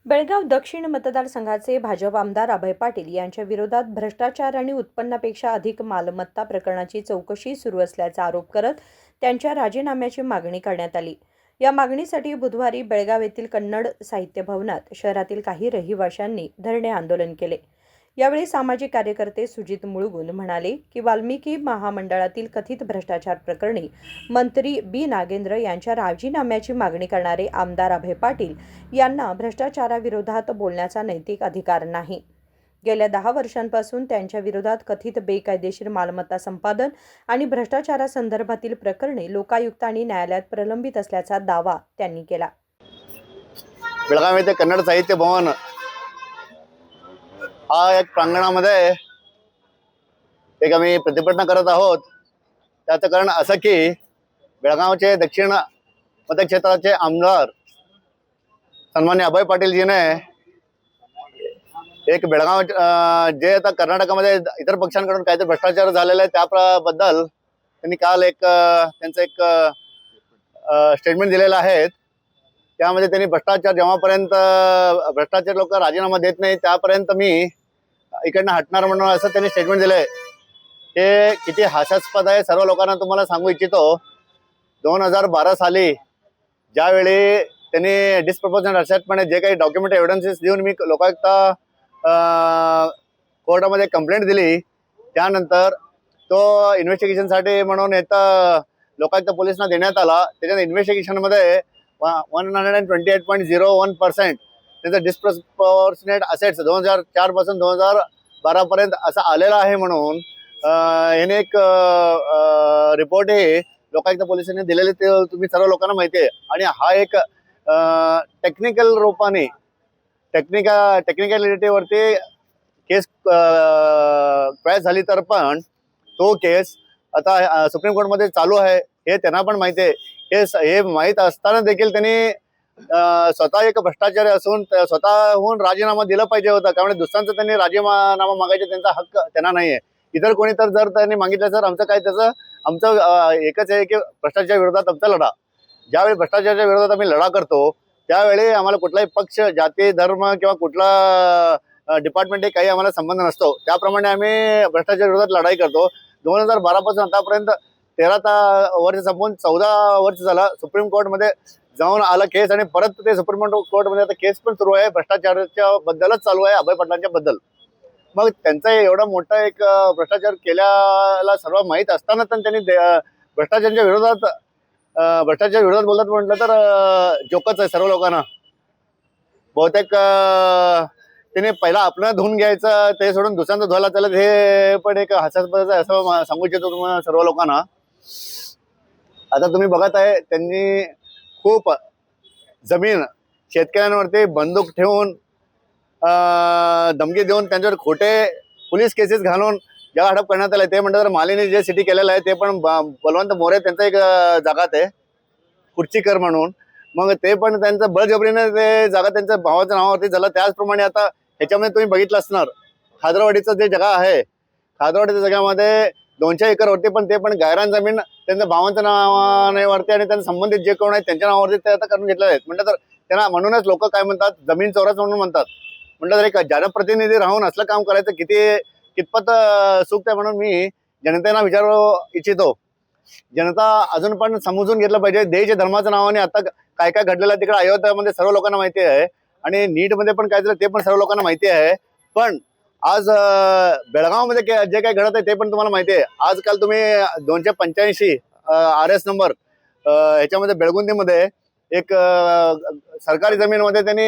बेळगाव दक्षिण मतदारसंघाचे भाजप आमदार अभय पाटील यांच्या विरोधात भ्रष्टाचार आणि उत्पन्नापेक्षा अधिक मालमत्ता प्रकरणाची चौकशी सुरू असल्याचा आरोप करत त्यांच्या राजीनाम्याची मागणी करण्यात आली। या मागणीसाठी बुधवारी बेळगाव येथील कन्नड साहित्य भवनात शहरातील काही रहिवाशांनी धरणे आंदोलन केले। यावेळी सामाजिक कार्यकर्ते सुजित मुळगुन म्हणाले की वाल्मिकी महामंडळातील कथित भ्रष्टाचार प्रकरणी मंत्री बी नागेंद्र यांच्या राजीनाम्याची मागणी करणारे आमदार अभय पाटील यांना भ्रष्टाचाराविरोधात बोलण्याचा नैतिक अधिकार नाही। गेल्या 10 वर्षांपासून त्यांच्या विरोधात कथित बेकायदेशीर मालमत्ता संपादन आणि भ्रष्टाचारासंदर्भातील प्रकरणे लोकायुक्त आणि न्यायालयात प्रलंबित असल्याचा दावा त्यांनी केला। बेळगाव येथे कन्नड साहित्य भवन हा एक प्रांगणामध्ये एक आम्ही प्रतिभटना करत आहोत। त्याचं कारण असं की बेळगावचे दक्षिण मतक्षेत्राचे आमदार सन्मान्य अभय पाटीलजीने एक बेळगाव जे आता कर्नाटकामध्ये इतर पक्षांकडून काहीतरी भ्रष्टाचार झालेला आहे त्याबद्दल त्यांनी काल त्यांचं एक स्टेटमेंट दिलेलं आहे। त्यामध्ये त्यांनी जेव्हापर्यंत भ्रष्टाचार लोक राजीनामा देत नाही त्यापर्यंत मी इकडनं हटणार म्हणून असं त्यांनी स्टेटमेंट दिलंय। हे किती हास्यास्पद आहे सर्व लोकांना तुम्हाला सांगू इच्छितो। 2012 साली ज्यावेळी त्यांनी डिस्प्रपोर्शनेट असेटमध्ये जे काही डॉक्युमेंट एव्हिडन्सेस देऊन मी लोकायुक्त कोर्टामध्ये कंप्लेंट दिली, त्यानंतर तो इन्व्हेस्टिगेशनसाठी म्हणून लोकायुक्त पोलिसांना देण्यात आला। त्याच्या इन्व्हेस्टिगेशनमध्ये 128.01% त्याचं डिस्प्रपोर्शनेट असेट्स 2004 पासून 2012 पर्यंत असं आलेलं आहे म्हणून याने एक रिपोर्ट हे लोकायुक्त पोलिसांनी दिलेले ते तुम्ही सर्व लोकांना माहिती आहे। आणि हा एक टेक्निकल रूपाने टेक्निकॅलिटीवरती केस क्रॅश झाली तर पण तो केस आता सुप्रीम कोर्टमध्ये चालू आहे हे त्यांना पण माहिती आहे। हे माहीत असताना देखील त्यांनी स्वतः एक भ्रष्टाचारी असून स्वतःहून राजीनामा दिला पाहिजे होता, कारण दुसऱ्यांचा त्यांनी राजीनामा मागायचा त्यांचा हक्क त्यांना नाही आहे। इतर कोणी तर जर त्यांनी मागितलं तर आमचं एकच आहे की भ्रष्टाचाराच्या विरोधात आमचा लढा। ज्यावेळी भ्रष्टाचाराच्या विरोधात आम्ही लढा करतो त्यावेळी आम्हाला कुठलाही पक्ष, जाती, धर्म किंवा कुठला डिपार्टमेंट काही आम्हाला संबंध नसतो। त्याप्रमाणे आम्ही भ्रष्टाचार विरोधात लढाई करतो। 2012 पासून आतापर्यंत 13 वर्ष संपून 14 वर्ष झाला सुप्रीम कोर्टमध्ये जाऊन आला केस आणि परत ते सुप्रीम कोर्टमध्ये आता केस पण सुरू आहे भ्रष्टाचाराच्या बद्दलच चालू आहे, अभय पाटलांच्या बद्दल। मग त्यांचा एवढा मोठा एक भ्रष्टाचार केल्याला सर्व माहीत असताना त्यांनी भ्रष्टाचाराच्या विरोधात बोलतात म्हटलं तर जोकच आहे सर्व लोकांना। बहुतेक त्याने पहिला आपलं धुवून घ्यायचं ते सोडून दुसऱ्यांदा धुवायला चालत हे पण एक हास्यास्पद आहे असं सांगू इच्छितो तुम्हाला सर्व लोकांना। आता तुम्ही बघत आहे त्यांनी खूप जमीन शेतकऱ्यांवरती बंदूक ठेवून धमकी देऊन त्यांच्यावर खोटे पोलीस केसेस घालून ज्याला अटक करण्यात आले ते म्हणतात मालिनी जे सिटी केलेलं आहे ते पण बलवंत मोरे त्यांचा एक जागात आहे खुर्चीकर म्हणून। मग ते पण त्यांचं बळजबरीने ते जागा त्यांच्या भावाच्या नावावरती झालं। त्याचप्रमाणे आता ह्याच्यामध्ये तुम्ही बघितलं असणार खादरवाडीचं जे जागा आहे, खादरवाडीच्या जागामध्ये 200 एकरवरती पण ते पण गायरान जमीन त्यांच्या भावांच्या नावावरती आणि त्यांना संबंधित जे कोण आहेत त्यांच्या नावावरती ते आता करून घेतलेले आहेत। म्हटलं तर त्यांना म्हणूनच लोक काय म्हणतात जमीन चौरस म्हणून म्हणतात। म्हटलं तर एक जनप्रतिनिधी राहून असलं काम करायचं कितपत सूक्त आहे म्हणून मी जनतेला विचारू इच्छितो। जनता अजून पण समजून घेतलं पाहिजे देश धर्माच्या नावाने आता काय काय घडलेलं आहे तिकडे अयोध्यामध्ये सर्व लोकांना माहिती आहे आणि नीटमध्ये पण काय झालं ते पण सर्व लोकांना माहिती आहे। पण आज बेळगावमध्ये जे काही घडत आहे ते पण तुम्हाला माहिती आहे। आजकाल तुम्ही 285 RS नंबर ह्याच्यामध्ये बेळगुंदीमध्ये एक सरकारी जमीनमध्ये त्यांनी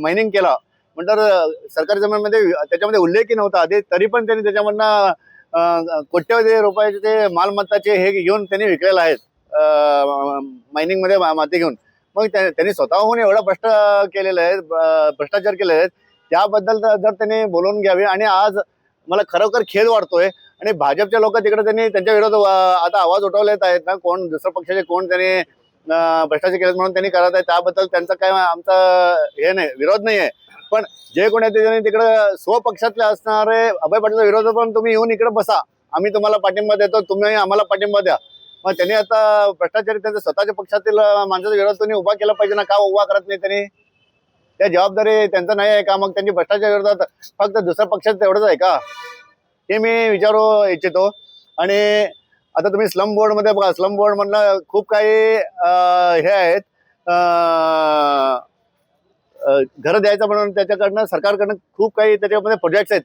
मायनिंग केला। म्हटलं सरकारी जमीनमध्ये त्याच्यामध्ये उल्लेखही नव्हता आधी तरी पण त्यांनी त्याच्यामधनं कोट्यवधी रुपयाचे ते मालमत्ताचे हे घेऊन त्यांनी विकलेले आहेत मायनिंगमध्ये माती घेऊन। मग त्यांनी स्वतःहून एवढा भ्रष्टाचार केलेले आहेत त्याबद्दल जर त्यांनी बोलून घ्यावे। आणि आज मला खरोखर खेद वाटतोय आणि भाजपच्या लोक तिकडे त्यांनी त्यांच्या विरोधात आता आवाज उठवलेत आहेत ना, कोण दुसऱ्या पक्षाचे कोण त्यांनी भ्रष्टाचार केले म्हणून त्यांनी करत आहे त्याबद्दल त्यांचा काय आमचा हे नाही, विरोध नाही आहे। पण जे कोणी आहे त्यांनी तिकडे स्वपक्षातले असणारे अभय पाटीलचा विरोध पण तुम्ही येऊन इकडे बसा, आम्ही तुम्हाला पाठिंबा देतो, तुम्ही आम्हाला पाठिंबा द्या। मग त्यांनी आता भ्रष्टाचारी त्यांच्या स्वतःच्या पक्षातील माणसाचा विरोध त्यांनी उभा केला पाहिजे ना, का उभा करत नाही त्यांनी? त्या जबाबदारी त्यांचं नाही आहे का? मग त्यांची भ्रष्टाचार विरोधात फक्त दुसऱ्या पक्षाचं तेवढंच आहे का? हे मी विचारू इच्छितो. आणि आता तुम्ही स्लम बोर्डमध्ये बघा, स्लम बोर्ड मधलं खूप काही हे आहेत, घरं द्यायचं म्हणून त्याच्याकडनं सरकारकडनं खूप काही त्याच्यामध्ये प्रोजेक्ट्स आहेत.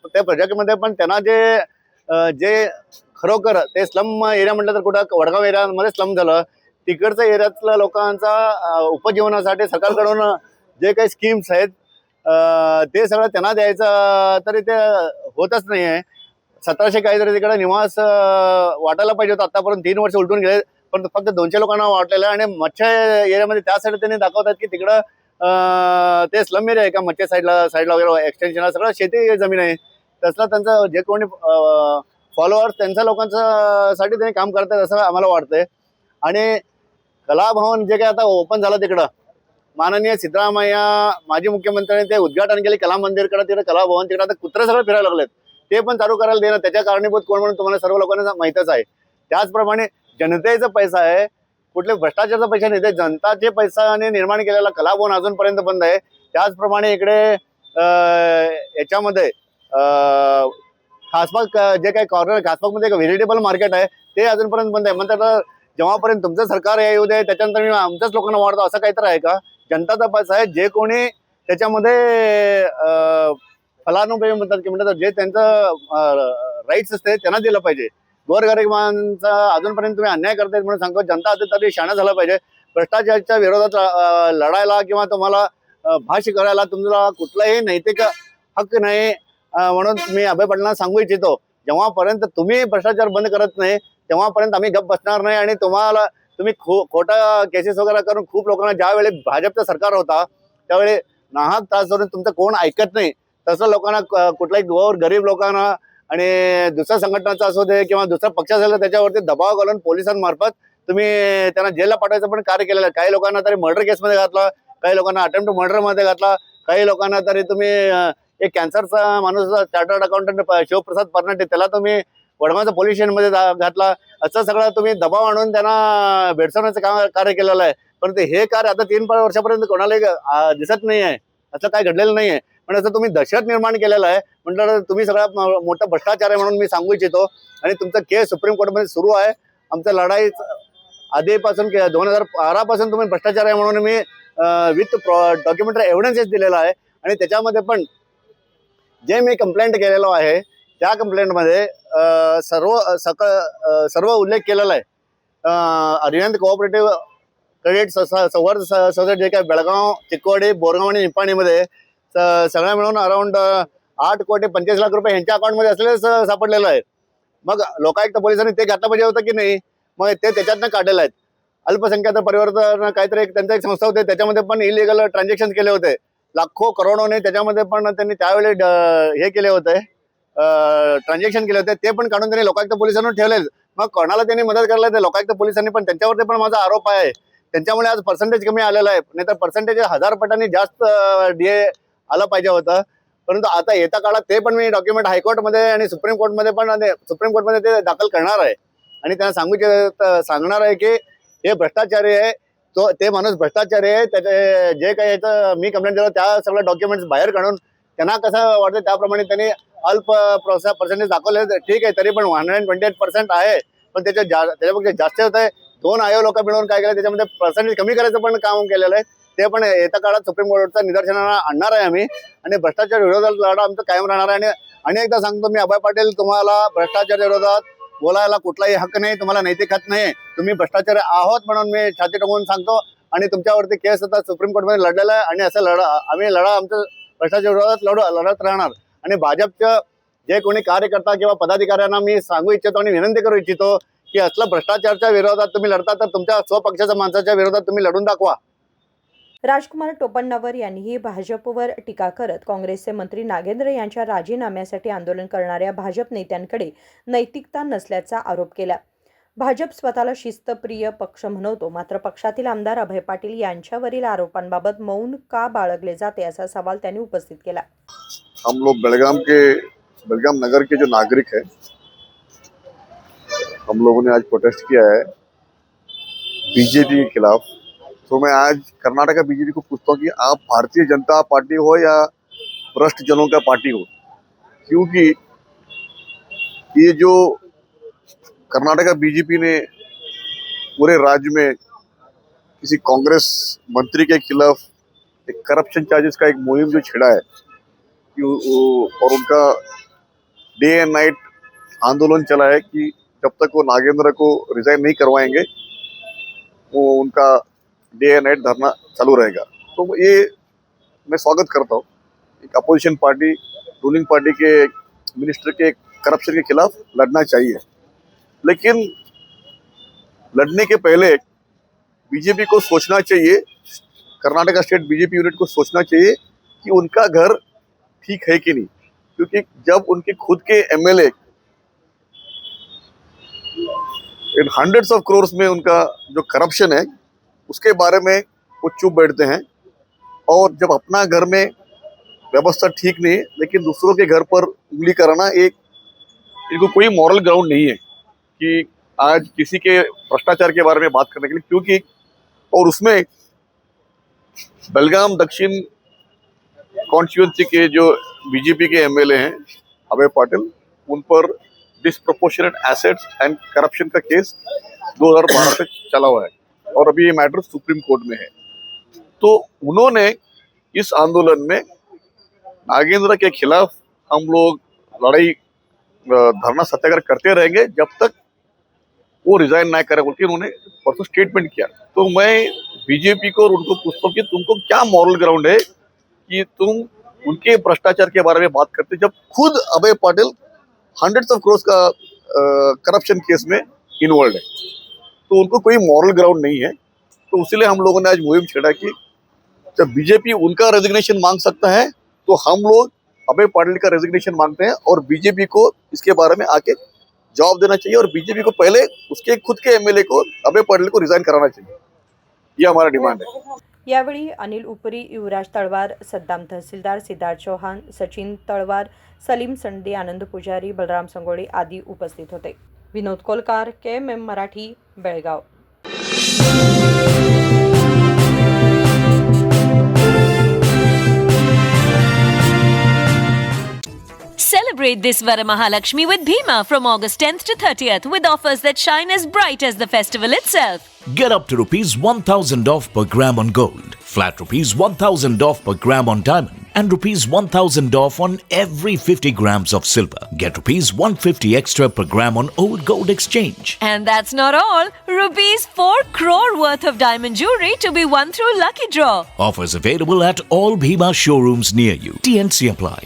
त्या प्रोजेक्टमध्ये पण त्यांना जे खरोखर ते स्लम एरिया म्हटलं तर कुठं वडगाव एरियामध्ये स्लम झालं, तिकडच्या एरियातल्या लोकांचा उपजीवनासाठी सरकारकडून जे काही स्कीम्स आहेत ते सगळं त्यांना द्यायचं, तरी ते होतच नाही आहे. 1700 काहीतरी तिकडे निवास वाटायला पाहिजे होतं, आतापर्यंत 3 वर्ष उलटून गेले, पण फक्त 200 लोकांना वाटलेलं आहे. आणि मच्छा एरियामध्ये त्यासाठी त्यांनी दाखवतात की तिकडं ते स्लम एरिया आहे का, मच्छा साईडला वगैरे एक्सटेन्शनला सगळं शेती जमीन आहे. तसलं त्यांचं जे कोणी फॉलोअर्स त्यांच्या लोकांचं साठी त्यांनी काम करतात असं आम्हाला वाटतंय. आणि कलाभवन जे काही आता ओपन झालं तिकडं, माननीय सिद्धरामय्या माजी मुख्यमंत्र्यांनी ते उद्घाटन केले कला मंदिरकडे, तिकडे कलाभवन, तिकडे आता कुत्रे सगळं फिरायला लागलेत, ते पण चालू करायला देणं त्याच्या कारणीभूत कोण म्हणून तुम्हाला सर्व लोकांना माहितच आहे. त्याचप्रमाणे जनतेचा पैसा आहे, कुठले भ्रष्टाचाराचा पैसा नाही, ते जनताचे पैशाने निर्माण केलेला कलाभवन अजूनपर्यंत बंद आहे. त्याचप्रमाणे इकडे याच्यामध्ये खासबाग जे काही कॉर्नर खासबागमध्ये एक व्हेजिटेबल मार्केट आहे ते अजूनपर्यंत बंद आहे. म्हणतात जेव्हापर्यंत तुमचं सरकार येऊ दे त्याच्यानंतर मी आमच्याच लोकांना वाढतो, असं काहीतरी आहे का? जनताचा पैसा आहे, जे कोणी त्याच्यामध्ये फलानुभवी म्हणतात जे त्यांचं राईट्स असते त्यांना दिलं पाहिजे. गोरगरिबांचा अजूनपर्यंत तुम्ही अन्याय करतायत म्हणून सांगतो. जनता आता तरी शहाणा झालं पाहिजे. भ्रष्टाचाराच्या विरोधात लढायला किंवा तुम्हाला भाष्य करायला तुमचा कुठलाही नैतिक हक्क नाही. म्हणून मी अभय पाटलांना सांगू इच्छितो, जेव्हापर्यंत तुम्ही भ्रष्टाचार बंद करत नाही तेव्हापर्यंत आम्ही गप्प बसणार नाही. आणि तुम्ही खोटा केसेस वगैरे करून खूप लोकांना, ज्यावेळी भाजपचं सरकार होता त्यावेळी नाहक त्रास धरून तुमचं कोण ऐकत नाही, तसं लोकांना कुठल्याही गरीब लोकांना आणि दुसऱ्या संघटनाचा असू दे किंवा दुसरा पक्ष असेल तर त्याच्यावरती दबाव घालून पोलिसांमार्फत तुम्ही त्यांना जेलला पाठवायचं पण कार्य केलेलं आहे. काही लोकांना तरी मर्डर केसमध्ये घातला, काही लोकांना अटेम्प्ट टू मर्डरमध्ये घातला, काही लोकांना तरी तुम्ही एक कॅन्सरचा माणूस चार्टर्ड अकाउंटंट शिवप्रसाद परनाटे त्याला तुम्ही वडगावच्या पोलीस स्टेशनमध्ये घातला. असं सगळं तुम्ही दबाव आणून त्यांना भेडसावण्याचं कार्य केलेलं आहे. पण हे कार्य आता 3 वर्षापर्यंत कोणालाही दिसत नाही आहे, असं काय घडलेलं नाही आहे. पण असं तुम्ही दहशत निर्माण केलेलं आहे म्हटलं तुम्ही सगळ्यात मोठा भ्रष्टाचार आहे म्हणून मी सांगू इच्छितो. आणि तुमचं केस सुप्रीम कोर्टमध्ये सुरू आहे. आमचं लढाई आधीपासून 2012 पासून तुम्ही भ्रष्टाचार आहे म्हणून मी विथ डॉक्युमेंटरी एव्हिडन्सेस दिलेला आहे. आणि त्याच्यामध्ये पण जे मी कंप्लेंट केलेलो आहे त्या कंप्लेंटमध्ये सर्व उल्लेख केलेला आहे. अरिहंत कोऑपरेटिव्ह क्रेडिट सौहार्द सोसायटी जे काय बेळगाव, चिक्कोडी, बोरगाव आणि निपाणीमध्ये सगळ्या मिळून अराउंड 8,85,00,000 ह्यांच्या अकाउंटमध्ये असलेलं सापडलेलं आहे. मग लोकायुक्त पोलिसांनी ते घातलं पाहिजे होतं की नाही, मग ते त्याच्यातनं काढलेलं आहेत. अल्पसंख्याक परिवर्तन काहीतरी त्यांचं एक संस्था होते, त्याच्यामध्ये पण इलिगल ट्रान्झॅक्शन केले होते लाखो करोडोने, त्याच्यामध्ये पण त्यांनी त्यावेळी हे केले होते, ट्रान्झॅक्शन केले होते, ते पण काढून त्यांनी लोकायुक्त पोलिसांना ठेवले. मग कोणाला त्यांनी मदत करायला ते लोकायुक्त पोलिसांनी, पण त्यांच्यावरती पण माझा आरोप आहे. त्यांच्यामुळे आज पर्सेंटेज कमी आलेला आहे, नाही तर पर्सेंटेज 1000 पटांनी जास्त DA आलं पाहिजे होतं. परंतु आता येत्या काळात ते पण मी डॉक्युमेंट हायकोर्टमध्ये आणि सुप्रीम कोर्टमध्ये ते दाखल करणार आहे. आणि त्यांना सांगणार आहे की हे भ्रष्टाचारी आहे, ते माणूस भ्रष्टाचारी आहे. त्याचे जे काही याचं मी कंप्लेंट केलं त्या सगळ्या डॉक्युमेंट्स बाहेर काढून त्यांना कसं वाटतं त्याप्रमाणे त्यांनी अल्प पर्सेंटेज दाखवले. ठीक आहे, तरी पण 128% आहे, पण त्याच्यापेक्षा जास्त होत आहे. 2 आयोग लोक मिळून काय केलं त्याच्यामध्ये पर्सेंटेज कमी करायचं पण काम केलेलं आहे. ते पण येत्या काळात सुप्रीम कोर्टच्या निदर्शनाला आणणार आहे आम्ही. आणि भ्रष्टाचार विरोधात लढा आमचं कायम राहणार आहे. आणि एकदा सांगतो मी, अभय पाटील, तुम्हाला भ्रष्टाचार विरोधात बोलायला कुठलाही हक्क नाही, तुम्हाला नैतिक हक्क नाही. तुम्ही भ्रष्टाचारी आहोत म्हणून मी छाती टाकून सांगतो. आणि तुमच्यावरती केस आता सुप्रीम कोर्टमध्ये लढलेला आहे. आणि असं आम्ही आमचं भ्रष्टाचार विरोधात लढत राहणार. आणि भाजपचं जे कोणी कार्यकर्ता किंवा पदाधिकाऱ्यांना मी सांगू इच्छितो आणि विनंती करू इच्छितो की असलं भ्रष्टाचाराच्या विरोधात तुम्ही लढता तर तुमच्या स्वपक्षाच्या माणसाच्या विरोधात तुम्ही लढून दाखवा. राजकुमार टोपणनावर यांनीही भाजपवर टीका करत काँग्रेसचे मंत्री नागेंद्र यांच्या राजीनाम्यासाठी आंदोलन करणाऱ्या भाजप नेत्यांकडे नैतिकता नसल्याचा आरोप केला. भाजप स्वतःला शिस्तप्रिय पक्ष म्हणवतो, मात्र पक्षातील आमदार अभय पाटील यांच्यावरील आरोपांबाबत मौन का बाळगले जाते असा सवाल त्यांनी उपस्थित केला. हम लोग बेलगाम नगर के जो नागरिक हैं, हम लोगों ने आज प्रोटेस्ट किया है बीजेपी के खिलाफ, तो मैं आज कर्नाटका बीजेपी को पूछता हूँ कि आप भारतीय जनता पार्टी हो या भ्रष्ट जनों का पार्टी हो, क्योंकि ये जो कर्नाटका बीजेपी ने पूरे राज्य में किसी कांग्रेस मंत्री के खिलाफ एक करप्शन चार्जेस का एक मुहिम जो छिड़ा है और उनका डे एंड नाइट आंदोलन चला है कि जब तक वो नागेंद्र को रिजाइन नहीं करवाएंगे वो उनका डे एंड नाइट धरना चालू रहेगा। तो ये मैं स्वागत करता हूँ, एक अपोजिशन पार्टी रूलिंग पार्टी के मिनिस्टर के करप्शन के खिलाफ लड़ना चाहिए, लेकिन लड़ने के पहले बीजेपी को सोचना चाहिए, कर्नाटका स्टेट बीजेपी यूनिट को सोचना चाहिए कि उनका घर ठीक है कि नहीं, क्योंकि जब उनके खुद के MLA in hundreds of crore में उनका जो करप्शन है उसके बारे में वो चुप बैठते हैं, और जब अपना घर में व्यवस्था ठीक नहीं है लेकिन दूसरों के घर पर उंगली कराना एक इनको कोई मॉरल ग्राउंड नहीं है कि आज किसी के भ्रष्टाचार के बारे में बात करने के लिए, क्योंकि और उसमें बेलगाम दक्षिण कॉन्स्टिट्यूंसी के जो बीजेपी के एमएलए हैं अभय पाटिल, उन पर डिसप्रोपोर्शनेट एसेट्स एंड करप्शन का केस 2012 से चला हुआ है और अभी ये मैटर सुप्रीम कोर्ट में है। तो उन्होंने इस आंदोलन में नागेंद्र के खिलाफ हम लोग लड़ाई धरना सत्याग्रह करते रहेंगे जब तक वो रिजाइन ना करे बोल के उन्होंने परसों स्टेटमेंट किया। तो मैं बीजेपी को और उनको पूछता हूँ कि तुमको क्या मॉरल ग्राउंड है कि तुम उनके भ्रष्टाचार के बारे में बात करते जब खुद अभय पाटिल हंड्रेड्स ऑफ करोड़ का करप्शन केस में इन्वॉल्व है। तो उनको कोई मॉरल ग्राउंड नहीं है। तो इसीलिए हम लोगों ने आज मुहिम छेड़ा कि जब बीजेपी उनका रेजिग्नेशन मांग सकता है तो हम लोग अभय पाटिल का रेजिग्नेशन मांगते हैं, और बीजेपी को इसके बारे में आके जवाब देना चाहिए, और बीजेपी को पहले उसके खुद के एमएलए को अभय पाटिल को रिजाइन कराना चाहिए। ये हमारा डिमांड है। यावेळी अनिल उपरी, युवराज तळवार, सद्दाम तहसीलदार, सिद्धार्थ चौहान, सचिन तळवार, सलीम संडे, आनंद पुजारी, बलराम संगोळे आदी उपस्थित होते। विनोद Kolkar, KMM Marathi, Belgaum. Celebrate this Varamahalakshmi with Bhima from August 10th to 30th with offers that shine as bright as the festival itself. Get up to rupees 1,000 off per gram on gold, flat rupees 1,000 off per gram on diamond, and rupees 1,000 off on every 50 grams of silver. Get rupees 150 extra per gram on old gold exchange. And that's not all. Rupees 4 crore worth of diamond jewelry to be won through lucky draw. Offers available at all Bhima showrooms near you. TNC apply.